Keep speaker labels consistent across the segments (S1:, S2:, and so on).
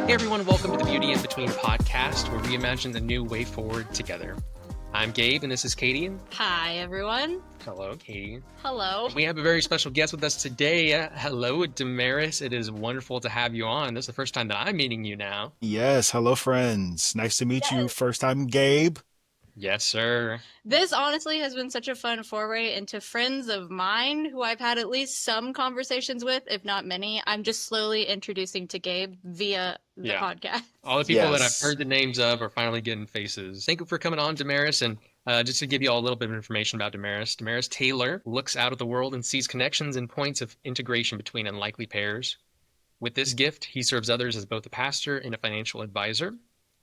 S1: Hey everyone, welcome to the Beauty in Between podcast, where we imagine the new way forward together. I'm Gabe, and this is Katie.
S2: Hi, everyone.
S1: Hello, Katie.
S2: Hello.
S1: We have a very special guest with us today. Hello, Damaris. It is wonderful to have you on. This is the first time that I'm meeting you now.
S3: Yes, hello friends. Nice to meet you. First time, Gabe.
S1: Yes, sir.
S2: This honestly has been such a fun foray into friends of mine who I've had at least some conversations with, if not many. I'm just slowly introducing to Gabe via the podcast.
S1: All the people that I've
S3: Yes.
S1: heard the names of are finally getting faces. Thank you for coming on, Damaris. And just to give you all a little bit of information about Damaris, Damaris Taylor looks out at the world and sees connections and points of integration between unlikely pairs. With this gift, he serves others as both a pastor and a financial advisor.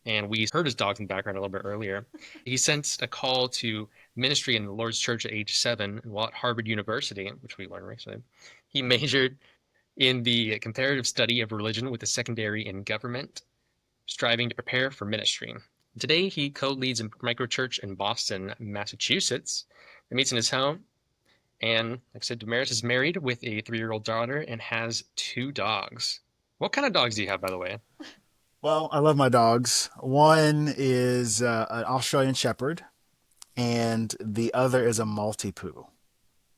S1: And we heard his dogs in the background a little bit earlier. He sensed a call to ministry in the Lord's Church at age 7, and while at Harvard University, which we learned recently, he majored in the comparative study of religion with a secondary in government, striving to prepare for ministry. Today, he co-leads a microchurch in Boston, Massachusetts, that meets in his home. And like I said, Damaris is married with a 3-year-old daughter and has 2 dogs. What kind of dogs do you have, by the way?
S3: Well, I love my dogs. One is an Australian Shepherd, and the other is a Maltipoo.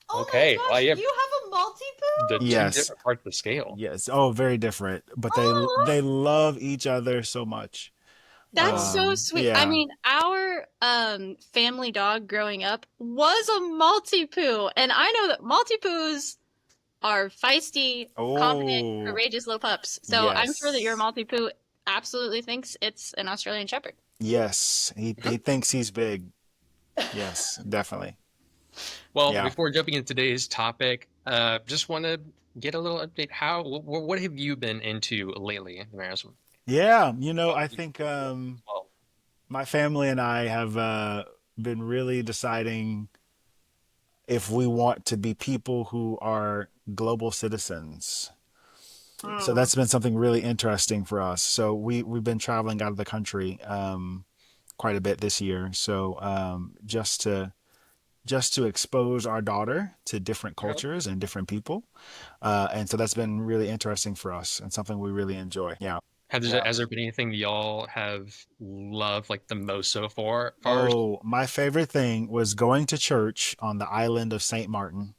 S2: Oh
S1: Okay,
S2: my gosh,
S1: well, yeah.
S2: you have a Maltipoo?
S1: The
S3: Yes.
S1: 2 different parts of the scale.
S3: Yes. Oh, very different, but
S2: Aw.
S3: they love each other so much.
S2: That's so sweet.
S3: Yeah.
S2: I mean, our family dog growing up was a Maltipoo, and I know that Maltipoos are feisty, confident,
S3: Oh,
S2: courageous little pups. So I'm sure that your
S3: yes.
S2: Maltipoo absolutely thinks it's an Australian Shepherd.
S3: Yes. He thinks he's big. Yes, definitely.
S1: Well,
S3: Yeah.
S1: before jumping into today's topic, just want to get a little update. What have you been into lately, Damaris?
S3: Yeah. I think
S1: Well,
S3: my family and I have been really deciding if we want to be people who are global citizens. So that's been something really interesting for us. So we've been traveling out of the country quite a bit this year. So just to expose our daughter to different cultures and different people, and so that's been really interesting for us and something we really enjoy. Yeah.
S1: has there been anything that y'all have loved like the most so far?
S3: Oh, my favorite thing was going to church on the island of Saint Martin.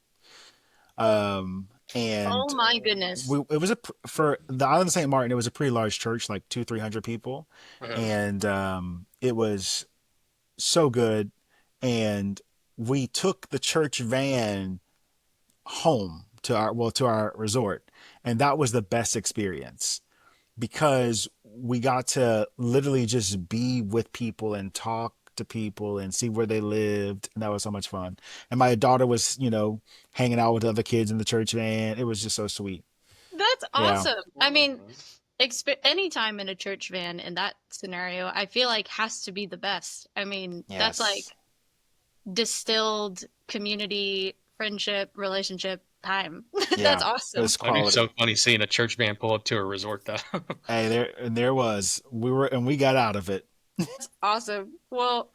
S3: And
S2: Oh my goodness.
S3: it was for the island of Saint Martin. It was a pretty large church, like 200-300 people, and it was so good. And we took the church van home to our resort, and that was the best experience because we got to literally just be with people and talk to people and see where they lived, and that was so much fun. And my daughter was, hanging out with other kids in the church van. It was just so sweet.
S2: That's
S3: Yeah.
S2: awesome. I mean, any time in a church van in that scenario, I feel like has to be the best. I mean, that's like
S3: Yes.
S2: distilled community, friendship, relationship time.
S3: Yeah.
S2: That's
S3: It
S2: awesome.
S3: was
S1: That'd be
S3: quality.
S1: so funny seeing a church van pull up to a resort, though.
S3: Hey, there was. We got out of it.
S2: That's awesome. Well,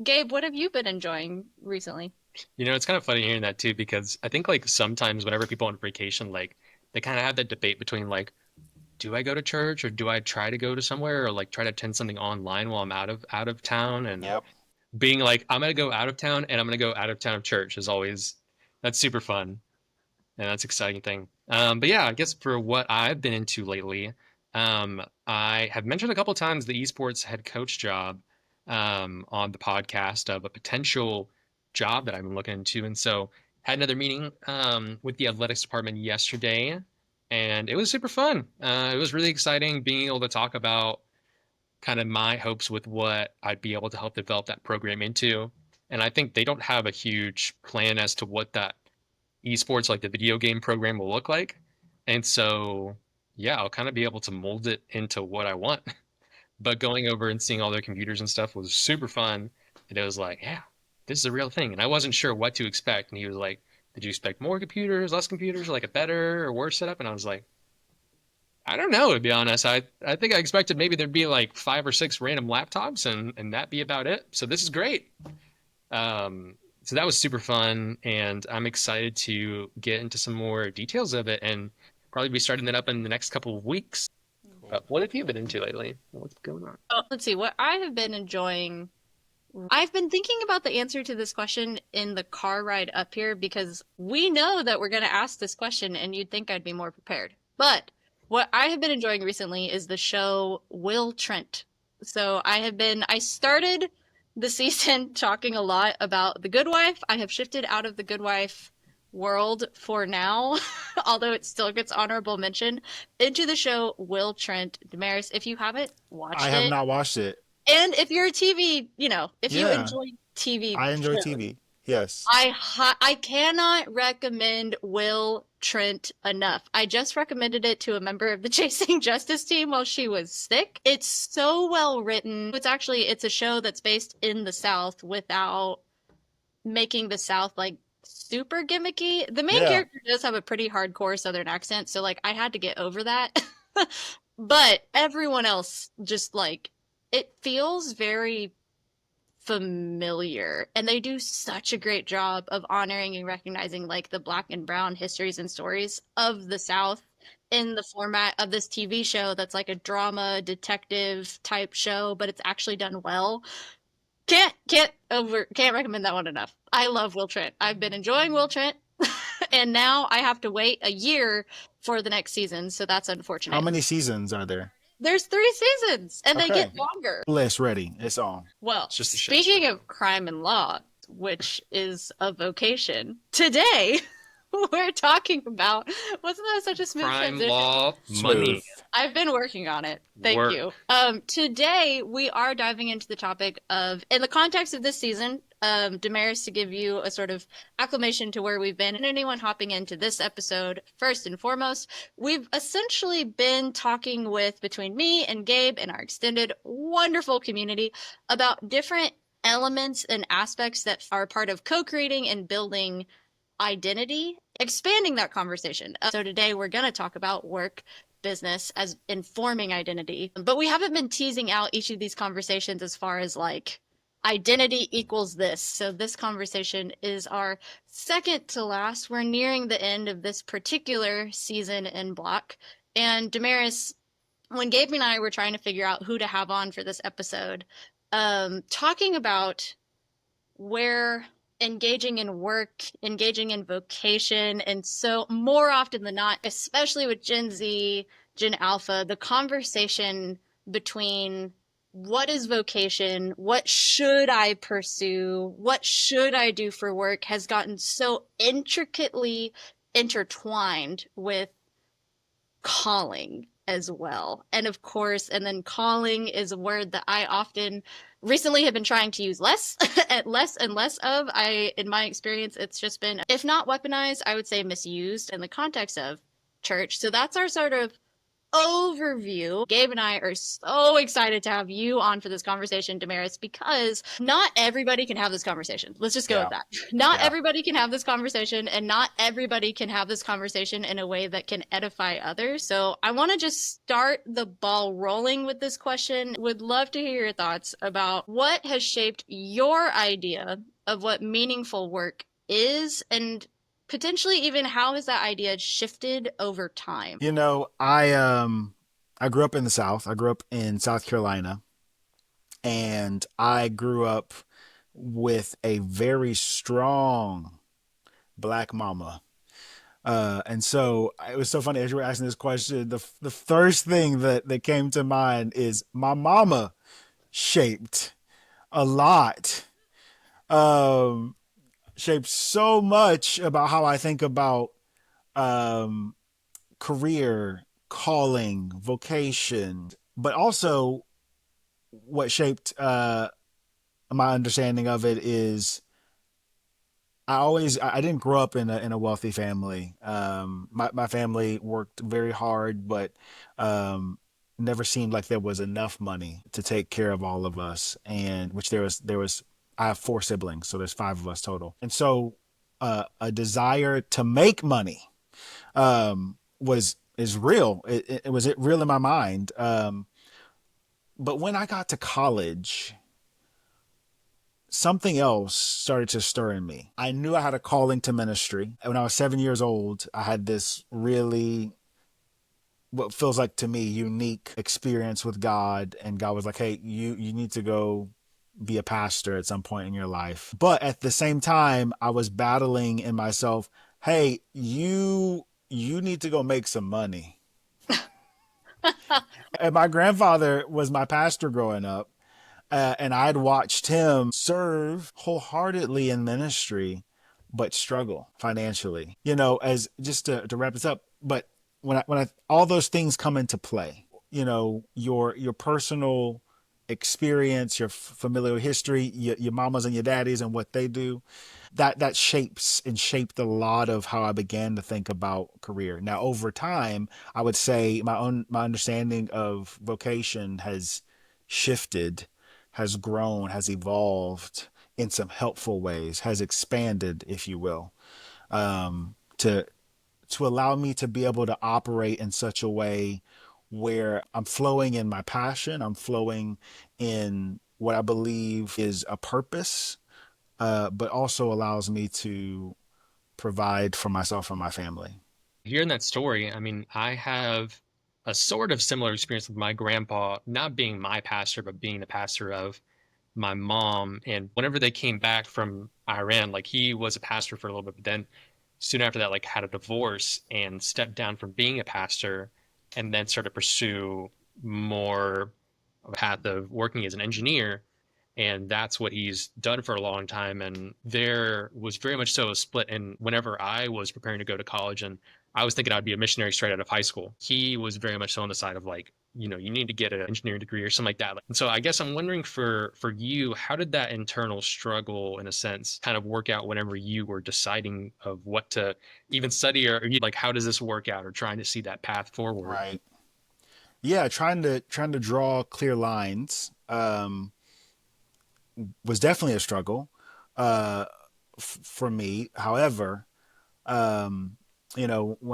S2: Gabe, what have you been enjoying recently?
S1: It's kind of funny hearing that too, because I think like sometimes whenever people on vacation, like they kind of have that debate between like, do I go to church or do I try to go to somewhere or like try to attend something online while I'm out of town? And
S3: Yep.
S1: being like, I'm gonna go out of town and I'm gonna go out of town of church is always that's super fun and that's an exciting thing. But yeah, I guess for what I've been into lately, I have mentioned a couple times the esports head coach job on the podcast of a potential job that I've been looking into, and so had another meeting with the athletics department yesterday, and it was super fun. It was really exciting being able to talk about kind of my hopes with what I'd be able to help develop that program into. And I think they don't have a huge plan as to what that esports, like the video game program, will look like. And so, yeah, I'll kind of be able to mold it into what I want. But going over and seeing all their computers and stuff was super fun. And it was like, yeah, this is a real thing. And I wasn't sure what to expect. And he was like, did you expect more computers, less computers, like a better or worse setup? And I was like, I don't know, to be honest. I think I expected maybe there'd be like 5 or 6 random laptops and that be about it. So this is great. So that was super fun, and I'm excited to get into some more details of it and probably be starting that up in the next couple of weeks. But what have you been into lately? What's going on?
S2: Let's see, what I have been enjoying. I've been thinking about the answer to this question in the car ride up here because we know that we're going to ask this question and you'd think I'd be more prepared. But what I have been enjoying recently is the show Will Trent. So I started the season talking a lot about The Good Wife. I have shifted out of The Good Wife world for now, although it still gets honorable mention, into the show Will Trent. Damaris, if you haven't watched
S3: I have
S2: it,
S3: not watched it.
S2: and if you're a TV, if you
S3: Yeah,
S2: enjoy TV
S3: I enjoy
S2: shows,
S3: TV. Yes.
S2: I cannot recommend Will Trent enough. I just recommended it to a member of the Chasing Justice team while she was sick. It's so well written. It's a show that's based in the South without making the South like super gimmicky. The main
S3: Yeah.
S2: character does have a pretty hardcore Southern accent, so like I had to get over that. But everyone else just like it feels very familiar, and they do such a great job of honoring and recognizing like the black and brown histories and stories of the South in the format of this TV show that's like a drama detective type show, but it's actually done well. Can't recommend that one enough. I love Will Trent. I've been enjoying Will Trent, and now I have to wait a year for the next season, so that's
S3: How
S2: unfortunate.
S3: many seasons are there?
S2: There's 3 seasons, and they
S3: Okay.
S2: get longer.
S3: List ready. It's on.
S2: Well,
S1: It's just a shit
S2: speaking
S1: show.
S2: of crime and law, which is a vocation, today we're talking about, wasn't that such a smooth
S1: Crime,
S2: transition?
S1: law,
S3: Smooth.
S1: money.
S2: I've been working on it. Thank
S1: Work.
S2: you. Today we are diving into the topic of, in the context of this season, Damaris, to give you a sort of acclamation to where we've been, and anyone hopping into this episode, first and foremost, we've essentially been talking with, between me and Gabe and our extended wonderful community, about different elements and aspects that are part of co-creating and building identity, expanding that conversation. So today we're going to talk about work, business as informing identity, but we haven't been teasing out each of these conversations as far as like identity equals this. So this conversation is our second to last. We're nearing the end of this particular season in block. And Damaris, when Gabe and I were trying to figure out who to have on for this episode, talking about where engaging in work, engaging in vocation, and so more often than not, especially with Gen Z, Gen Alpha, the conversation between what is vocation, what should I pursue, what should I do for work has gotten so intricately intertwined with calling as well. And of course, and then calling is a word that I often recently have been trying to use less and less of. In my experience, it's just been, if not weaponized, I would say misused in the context of church. So that's our sort of overview. Gabe and I are so excited to have you on for this conversation, Damaris, because not everybody can have this conversation. Let's just go with that. Not everybody can have this conversation, and not everybody can have this conversation in a way that can edify others. So I want to just start the ball rolling with this question. Would love to hear your thoughts about what has shaped your idea of what meaningful work is, and potentially even how has that idea shifted over time?
S3: You know, I grew up in the South. I grew up in South Carolina, and I grew up with a very strong black mama. And so it was so funny as you were asking this question. The first thing that came to mind is my mama shaped a lot. Um, Shaped so much about how I think about um, career, calling, vocation, but also what shaped my understanding of it is I didn't grow up in a wealthy family. My family worked very hard, but never seemed like there was enough money to take care of all of us. And which there was I have 4 siblings, so there's 5 of us total. And so a desire to make money was is real. It was real in my mind. But when I got to college, something else started to stir in me. I knew I had a calling to ministry. When I was 7 years old, I had this really what feels like to me unique experience with God, and God was like, "Hey, you need to go be a pastor at some point in your life." But at the same time, I was battling in myself, "Hey, you need to go make some money." And my grandfather was my pastor growing up, and I'd watched him serve wholeheartedly in ministry, but struggle financially. As just to wrap this up, but when I all those things come into play, your personal experience, your familial history, your mamas and your daddies and what they do, that shapes and shaped a lot of how I began to think about career. Now, over time, I would say my understanding of vocation has shifted, has grown, has evolved in some helpful ways, has expanded, if you will, to allow me to be able to operate in such a way where I'm flowing in my passion, I'm flowing in what I believe is a purpose, but also allows me to provide for myself and my family.
S1: Hearing that story, I mean, I have a sort of similar experience with my grandpa not being my pastor, but being the pastor of my mom. And whenever they came back from Iran, like he was a pastor for a little bit, but then soon after that, like had a divorce and stepped down from being a pastor and then started to pursue more of a path of working as an engineer. And that's what he's done for a long time. And there was very much so a split. And whenever I was preparing to go to college and I was thinking I'd be a missionary straight out of high school, he was very much so on the side of like, you need to get an engineering degree or something like that. And so I guess I'm wondering for you, how did that internal struggle, in a sense, kind of work out whenever you were deciding of what to even study, or like how does this work out, or trying to see that path forward?
S3: Right. Yeah, trying to draw clear lines was definitely a struggle uh, for me. However, when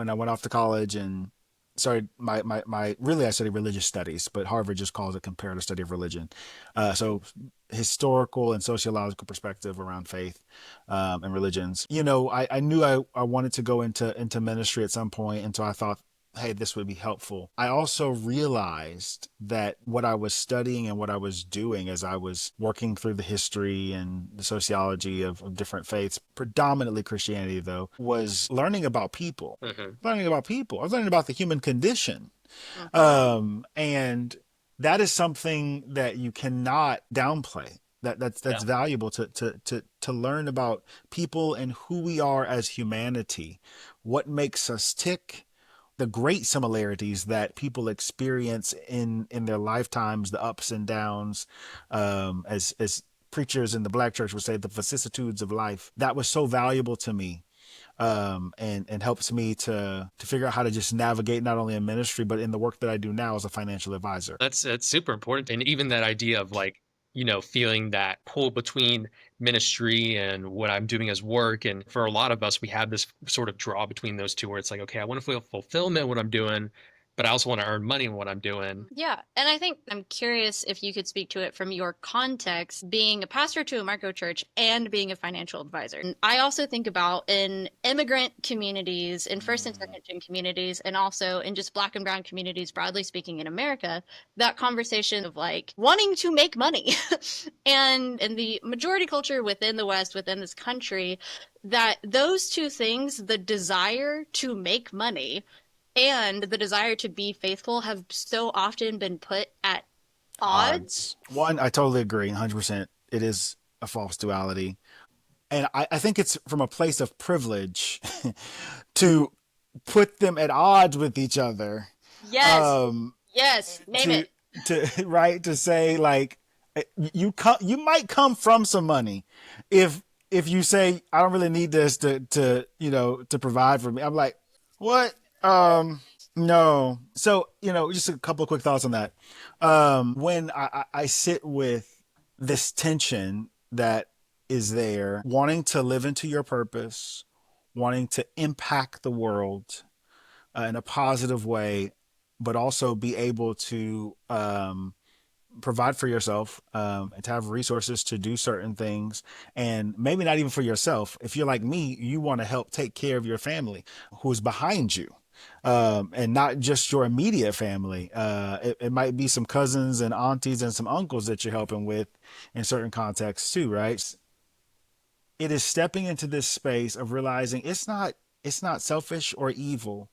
S3: I went off to college and started really I studied religious studies, but Harvard just calls it comparative study of religion. So historical and sociological perspective around faith and religions. I knew I wanted to go into ministry at some point, and so I thought, hey, this would be helpful. I also realized that what I was studying and what I was doing as I was working through the history and the sociology of different faiths, predominantly Christianity though, was learning about people.
S1: Hmm.
S3: Learning about people. I was learning about the human condition.
S2: Mhm.
S3: And that is something that you cannot downplay. That's
S1: Yeah.
S3: valuable to learn about people and who we are as humanity, what makes us tick, the great similarities that people experience in their lifetimes, the ups and downs, as preachers in the Black church would say, the vicissitudes of life. That was so valuable to me, and helps me to figure out how to just navigate not only in ministry but in the work that I do now as a financial advisor.
S1: That's super important. And even that idea of like, feeling that pull between ministry and what I'm doing as work. And for a lot of us, we have this sort of draw between those two where it's like, okay, I want to feel fulfillment in what I'm doing, but I also want to earn money in what I'm doing.
S2: Yeah, and I think I'm curious if you could speak to it from your context, being a pastor to a micro church and being a financial advisor. And I also think about in immigrant communities, in first and second gen communities, and also in just Black and brown communities, broadly speaking, in America, that conversation of like wanting to make money. And in the majority culture within the West, within this country, that those two things, the desire to make money and the desire to be faithful, have so often been put at odds.
S3: Odds. One, I totally agree, 100%. It is a false duality. And I think it's from a place of privilege to put them at odds with each other.
S2: Yes,
S3: Um,
S2: yes, name
S3: to
S2: it.
S3: right, to say like, you might come from some money if you say, I don't really need this to provide for me. I'm like, what? No. So, just a couple of quick thoughts on that. When I sit with this tension that is there, wanting to live into your purpose, wanting to impact the world in a positive way, but also be able to provide for yourself, and to have resources to do certain things, and maybe not even for yourself. If you're like me, you want to help take care of your family who's behind you. and not just your immediate family. It might be some cousins and aunties and some uncles that you're helping with in certain contexts too, right? It is stepping into this space of realizing it's not selfish or evil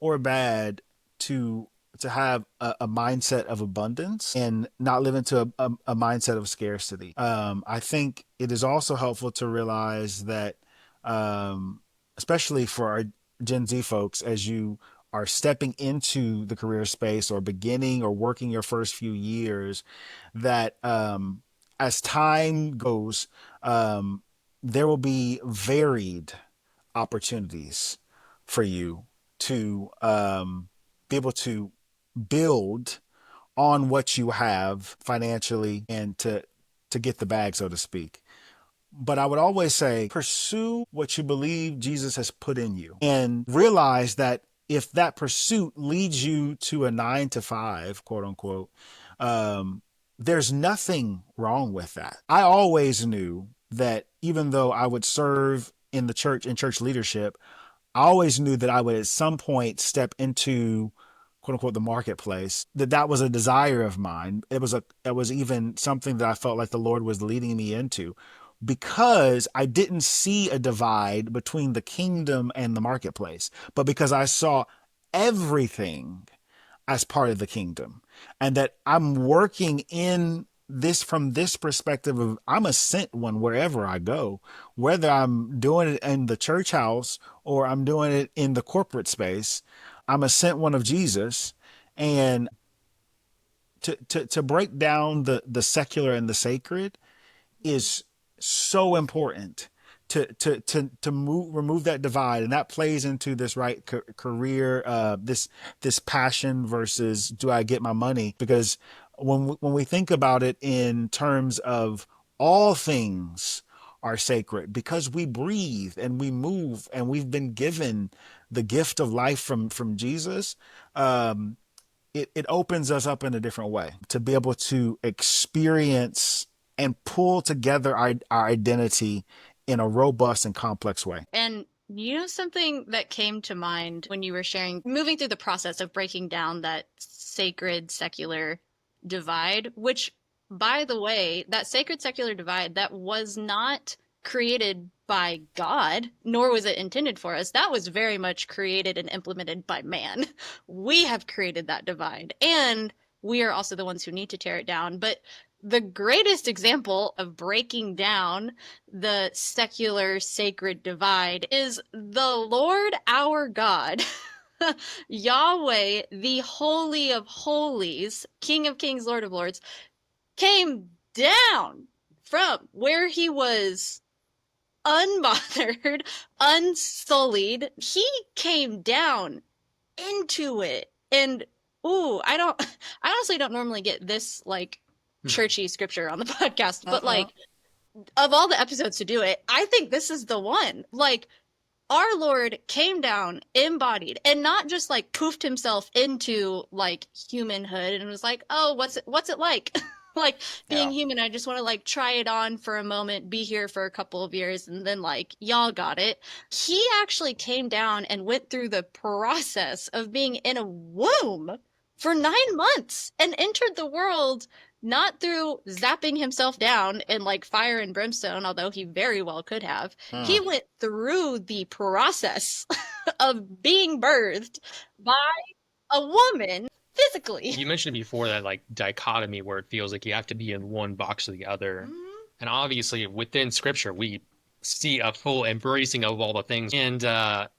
S3: or bad to have a mindset of abundance and not live into a mindset of scarcity. I think it is also helpful to realize that, especially for our Gen Z folks, as you are stepping into the career space or beginning or working your first few years, that as time goes, um, there will be varied opportunities for you to be able to build on what you have financially and to get the bag, so to speak. But I would always say pursue what you believe Jesus has put in you and realize that if that pursuit leads you to a 9 to 5, quote unquote, um, there's nothing wrong with that. I always knew that even though I would serve in the church, in church leadership, I always knew that I would at some point step into, quote unquote, the marketplace. That was a desire of mine. It was even something that I felt like the Lord was leading me into, because I didn't see a divide between the kingdom and the marketplace, but because I saw everything as part of the kingdom, and that I'm working in this from this perspective of I'm a sent one wherever I go, whether I'm doing it in the church house or I'm doing it in the corporate space. I'm a sent one of Jesus. And to break down the secular and the sacred is so important to remove that divide, and that plays into this right career, this passion versus do I get my money, because when we think about it in terms of all things are sacred because we breathe and we move and we've been given the gift of life from Jesus. It opens us up in a different way to be able to experience and pull together our identity in a robust and complex way.
S2: And you know, something that came to mind when you were sharing, moving through the process of breaking down that sacred secular divide, which, by the way, that sacred secular divide, that was not created by God, nor was it intended for us. That was very much created and implemented by man. We have created that divide, and we are also the ones who need to tear it down. But the greatest example of breaking down the secular sacred divide is the Lord our God. Yahweh, the Holy of Holies, King of Kings, Lord of Lords, came down from where he was unbothered, unsullied. He came down into it. And ooh, I honestly don't normally get this like churchy scripture on the podcast, but like of all the episodes to do it, I think this is the one. Like, our Lord came down, embodied, and not just like poofed himself into like humanhood and was like, "Oh, what's it like?" Like being human. I just want to like try it on for a moment, be here for a couple of years, and then like y'all got it. He actually came down and went through the process of being in a womb for 9 months and entered the world not through zapping himself down in like fire and brimstone, although he very well could have. He went through the process of being birthed by a woman physically.
S1: You mentioned before that like dichotomy where it feels like you have to be in one box or the other. And obviously within scripture, we see a full embracing of all the things. And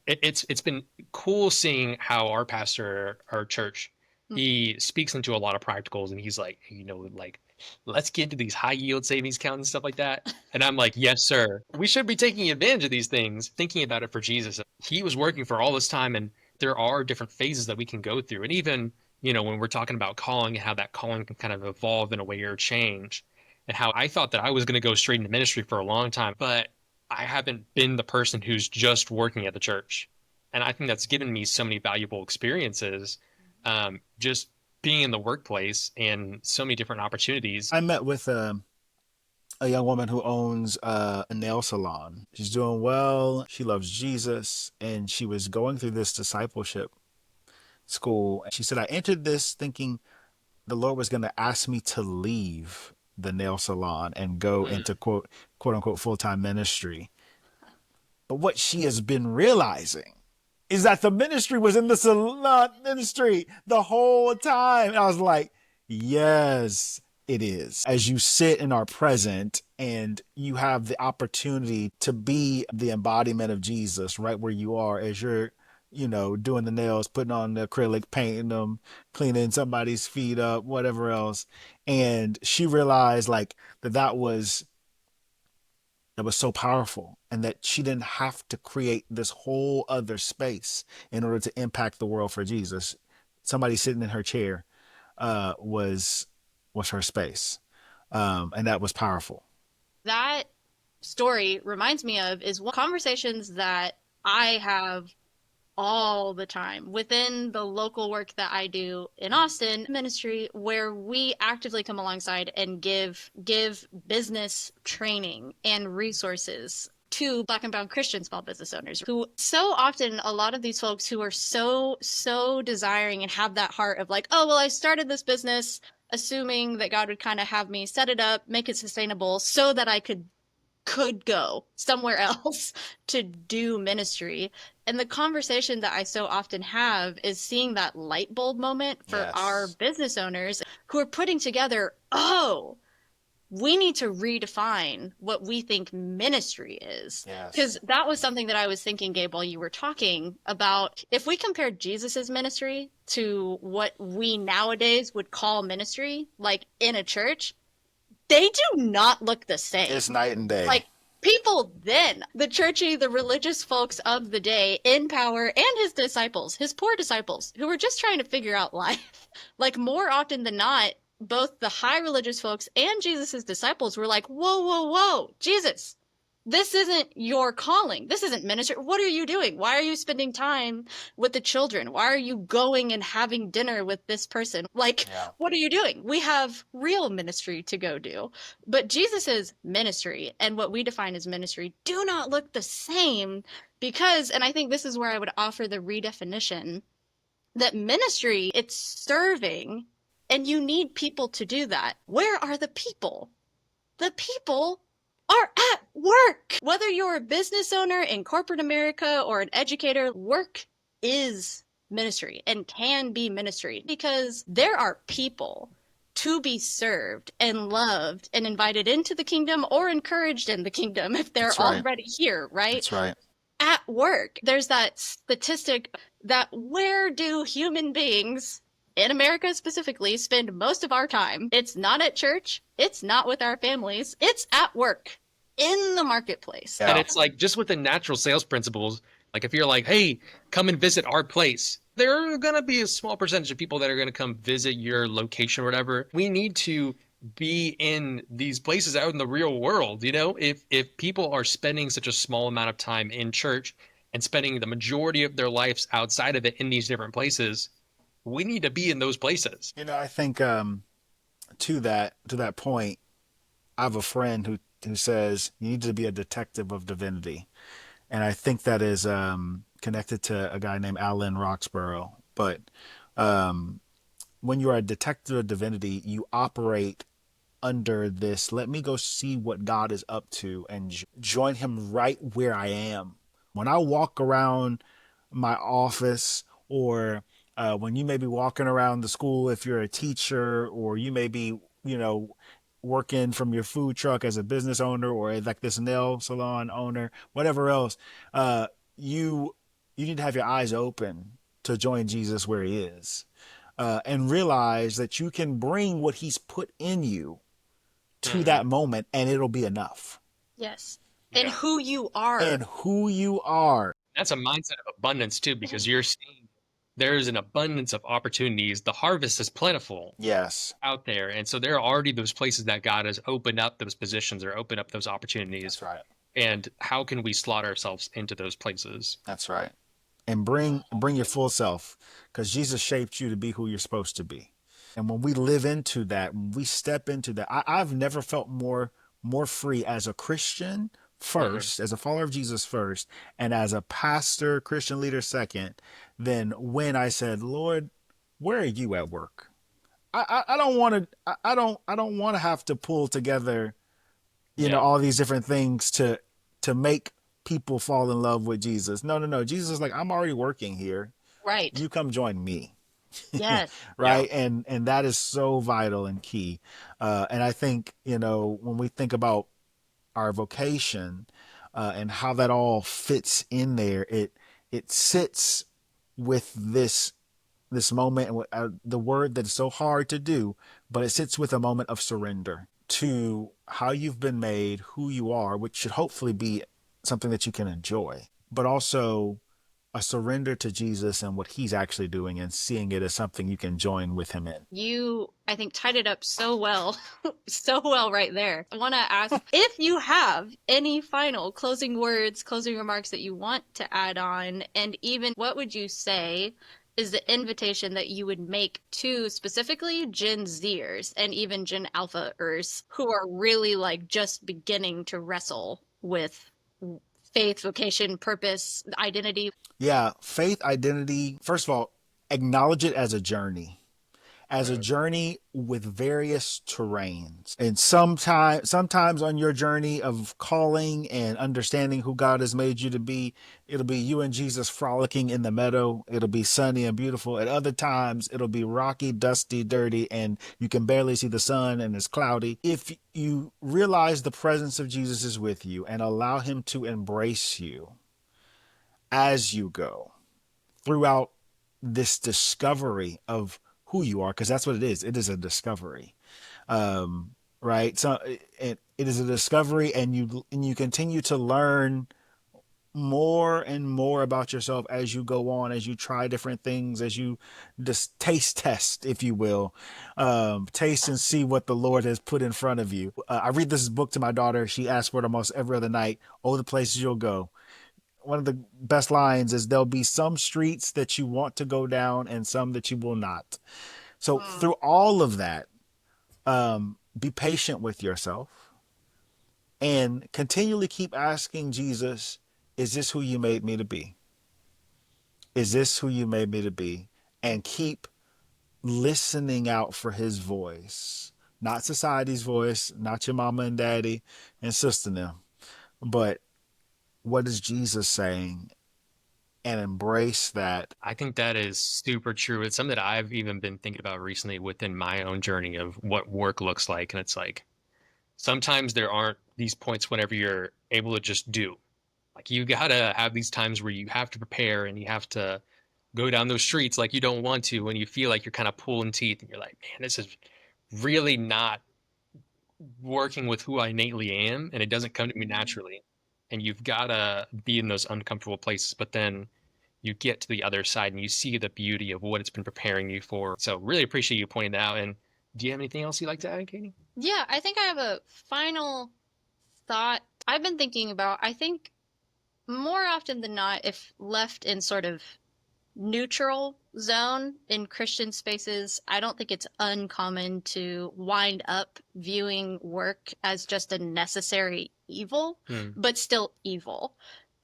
S1: it's been cool seeing how our pastor, our church, he speaks into a lot of practicals, and he's like, you know, like, let's get into these high yield savings accounts and stuff like that. And I'm like, yes, sir. We should be taking advantage of these things, thinking about it for Jesus. He was working for all this time, and there are different phases that we can go through. And even, you know, when we're talking about calling and how that calling can kind of evolve in a way or change, and how I thought that I was going to go straight into ministry for a long time, but I haven't been the person who's just working at the church. And I think that's given me so many valuable experiences, just being in the workplace and so many different opportunities.
S3: I met with a young woman who owns a nail salon. She's doing well. She loves Jesus. And she was going through this discipleship school. She said, I entered this thinking the Lord was going to ask me to leave the nail salon and go into quote unquote full time ministry. But what she has been realizing is that the ministry was in the salon ministry the whole time. And I was like, yes, it is. As you sit and are present and you have the opportunity to be the embodiment of Jesus right where you are as you're, doing the nails, putting on the acrylic, painting them, cleaning somebody's feet up, whatever else. And she realized like that was so powerful and that she didn't have to create this whole other space in order to impact the world for Jesus. Somebody sitting in her chair was her space, and that was powerful.
S2: That story reminds me of is one conversations that I have all the time within the local work that I do in Austin ministry, where we actively come alongside and give business training and resources to Black and brown Christian small business owners, who so often, a lot of these folks who are so desiring and have that heart of like, oh well, I started this business assuming that God would kind of have me set it up, make it sustainable so that I could go somewhere else to do ministry. And the conversation that I so often have is seeing that light bulb moment for our business owners who are putting together, oh, we need to redefine what we think ministry is. Because that was something that I was thinking, Gabe, while you were talking about. If we compared Jesus's ministry to what we nowadays would call ministry, like in a church, they do not look the same.
S3: It's night and day.
S2: Like people then, the churchy, the religious folks of the day in power, and his disciples, his poor disciples, who were just trying to figure out life. Like more often than not, both the high religious folks and Jesus's disciples were like, whoa, Jesus, this isn't your calling. This isn't ministry. What are you doing? Why are you spending time with the children? Why are you going and having dinner with this person? Like, what are you doing? We have real ministry to go do. But Jesus's ministry and what we define as ministry do not look the same because, and I think this is where I would offer the redefinition, that ministry, it's serving, and you need people to do that. Where are the people? The people are at work. Whether you're a business owner in corporate America or an educator, work is ministry and can be ministry because there are people to be served and loved and invited into the kingdom or encouraged in the kingdom if they're already here, right?
S3: That's right.
S2: At work, there's that statistic that where do human beings in America specifically spend most of our time? It's not at church. It's not with our families. It's at work in the marketplace.
S1: And it's like just with the natural sales principles, like if you're like, hey, come and visit our place, there are going to be a small percentage of people that are going to come visit your location or whatever. We need to be in these places out in the real world. If people are spending such a small amount of time in church and spending the majority of their lives outside of it in these different places, we need to be in those places.
S3: I think to that point, I have a friend who says you need to be a detective of divinity, and I think that is connected to a guy named Alan Roxborough. But when you are a detective of divinity, you operate under this, let me go see what God is up to and join him right where I am. When I walk around my office, or when you may be walking around the school if you're a teacher, or you may be, working from your food truck as a business owner, or like this nail salon owner, whatever else, you need to have your eyes open to join Jesus where he is, and realize that you can bring what he's put in you to that moment, and it'll be enough.
S2: Yes. And who you are.
S1: That's a mindset of abundance too, because you're seeing there's an abundance of opportunities. The harvest is plentiful.
S3: Yes.
S1: Out there. And so there are already those places that God has opened up those positions or opened up those opportunities.
S3: That's right.
S1: And how can we slot ourselves into those places?
S3: That's right. And bring your full self, because Jesus shaped you to be who you're supposed to be. And when we live into that, when we step into that, I've never felt more more free as a Christian
S1: Hmm.
S3: first, as a follower of Jesus first, and as a pastor, Christian leader second, than when I said, Lord, where are you at work? I don't want to I don't want to have to pull together,
S1: Yeah.
S3: all these different things to make people fall in love with Jesus. No, no, no. Jesus is like, I'm already working here.
S2: Right.
S3: You come join me.
S2: Yes.
S1: Yeah.
S3: Right. And that is so vital and key. And I think, when we think about our vocation, and how that all fits in there, it sits with this moment, the word that is so hard to do, but it sits with a moment of surrender to how you've been made, who you are, which should hopefully be something that you can enjoy, but also a surrender to Jesus and what he's actually doing, and seeing it as something you can join with him in.
S2: You, I think, tied it up so well, so well right there. I want to ask if you have any final closing words, closing remarks that you want to add on, and even what would you say is the invitation that you would make to specifically Gen Zers and even Gen Alpha-ers who are really like just beginning to wrestle with faith, vocation, purpose, identity?
S3: Yeah, faith, identity. First of all, acknowledge it as a journey, with various terrains. And sometimes on your journey of calling and understanding who God has made you to be, it'll be you and Jesus frolicking in the meadow. It'll be sunny and beautiful. At other times, it'll be rocky, dusty, dirty, and you can barely see the sun and it's cloudy. If you realize the presence of Jesus is with you and allow him to embrace you as you go throughout this discovery of who you are, because that's what it is. It is a discovery, right? So it is a discovery, and you continue to learn more and more about yourself as you go on, as you try different things, as you just taste test, if you will, taste and see what the Lord has put in front of you. I read this book to my daughter. She asks for it almost every other night. Oh, the places you'll go. One of the best lines is, there'll be some streets that you want to go down and some that you will not. So
S2: Mm.
S3: through all of that, be patient with yourself and continually keep asking Jesus, is this who you made me to be? Is this who you made me to be? And keep listening out for his voice, not society's voice, not your mama and daddy and sister them, but what is Jesus saying? And embrace that.
S1: I think that is super true. It's something that I've even been thinking about recently within my own journey of what work looks like. And it's like sometimes there aren't these points whenever you're able to just do. Like you gotta have these times where you have to prepare and you have to go down those streets like you don't want to when you feel like you're kind of pulling teeth and you're like, man, this is really not working with who I innately am and it doesn't come to me naturally. And you've gotta be in those uncomfortable places, but then you get to the other side and you see the beauty of what it's been preparing you for. So really appreciate you pointing that out. And do you have anything else you'd like to add, Katie?
S2: Yeah, I think I have a final thought I've been thinking about. I think more often than not, if left in sort of neutral zone in Christian spaces, I don't think it's uncommon to wind up viewing work as just a necessary evil,
S1: Hmm.
S2: but still evil.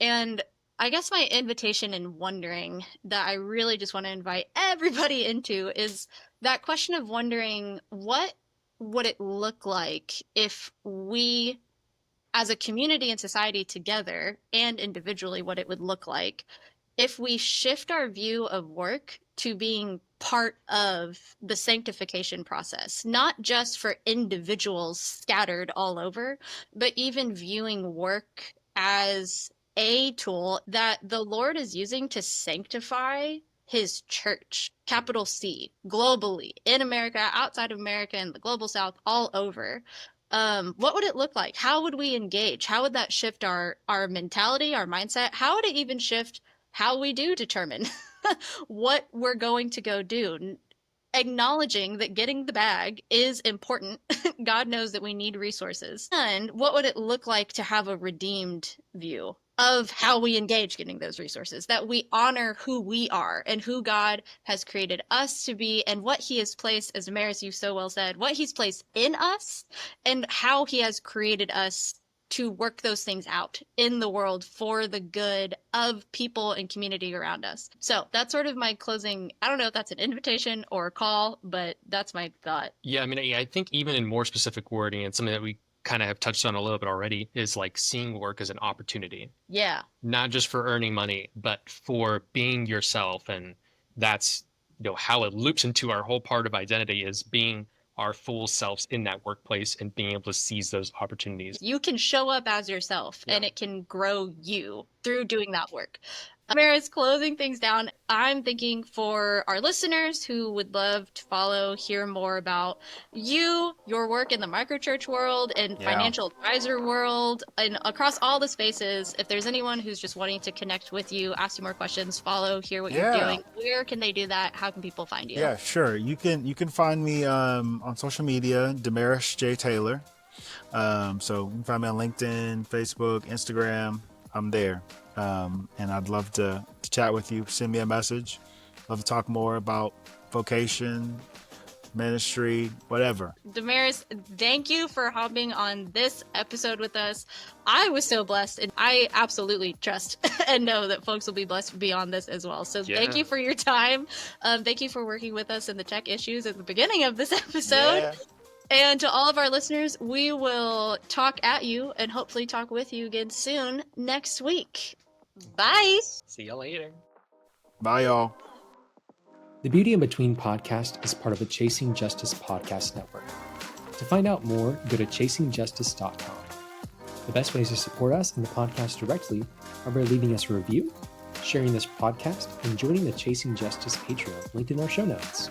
S2: And I guess my invitation and wondering that I really just want to invite everybody into is that question of wondering, what would it look like if we as a community and society together and individually, what it would look like if we shift our view of work to being part of the sanctification process, not just for individuals scattered all over, but even viewing work as a tool that the Lord is using to sanctify his church, capital C, globally, in America, outside of America, in the global south, all over. What would it look like? How would we engage? How would that shift our mentality, our mindset? How would it even shift how we do determine what we're going to go do? Acknowledging that getting the bag is important. God knows that we need resources. And what would it look like to have a redeemed view of how we engage getting those resources, that we honor who we are and who God has created us to be and what he has placed, as Damaris, you so well said, what he's placed in us and how he has created us to work those things out in the world for the good of people and community around us. So that's sort of my closing. I don't know if that's an invitation or a call, but that's my thought.
S1: Yeah, I mean, I think even in more specific wording, and something that we kind of have touched on a little bit already, is like seeing work as an opportunity,
S2: Yeah.
S1: not just for earning money, but for being yourself. And that's, how it loops into our whole part of identity is being our full selves in that workplace and being able to seize those opportunities.
S2: You can show up as yourself and it can grow you through doing that work. Damaris, closing things down, I'm thinking for our listeners who would love to follow, hear more about you, your work in the microchurch world and financial advisor world, and across all the spaces, if there's anyone who's just wanting to connect with you, ask you more questions, follow, hear what you're doing, where can they do that? How can people find you?
S3: Yeah, sure. You can find me on social media, Damaris J. Taylor. So you can find me on LinkedIn, Facebook, Instagram. I'm there. And I'd love to chat with you. Send me a message. Love to talk more about vocation, ministry, whatever.
S2: Damaris, thank you for hopping on this episode with us. I was so blessed, and I absolutely trust and know that folks will be blessed beyond this as well. So Thank you for your time. Thank you for working with us in the tech issues at the beginning of this episode.
S3: Yeah.
S2: And to all of our listeners, we will talk at you and hopefully talk with you again soon next week. Bye.
S1: See you later.
S3: Bye, y'all.
S4: The Beauty in Between podcast is part of the Chasing Justice podcast network. To find out more, go to chasingjustice.com. The best ways to support us and the podcast directly are by leaving us a review, sharing this podcast, and joining the Chasing Justice Patreon linked in our show notes.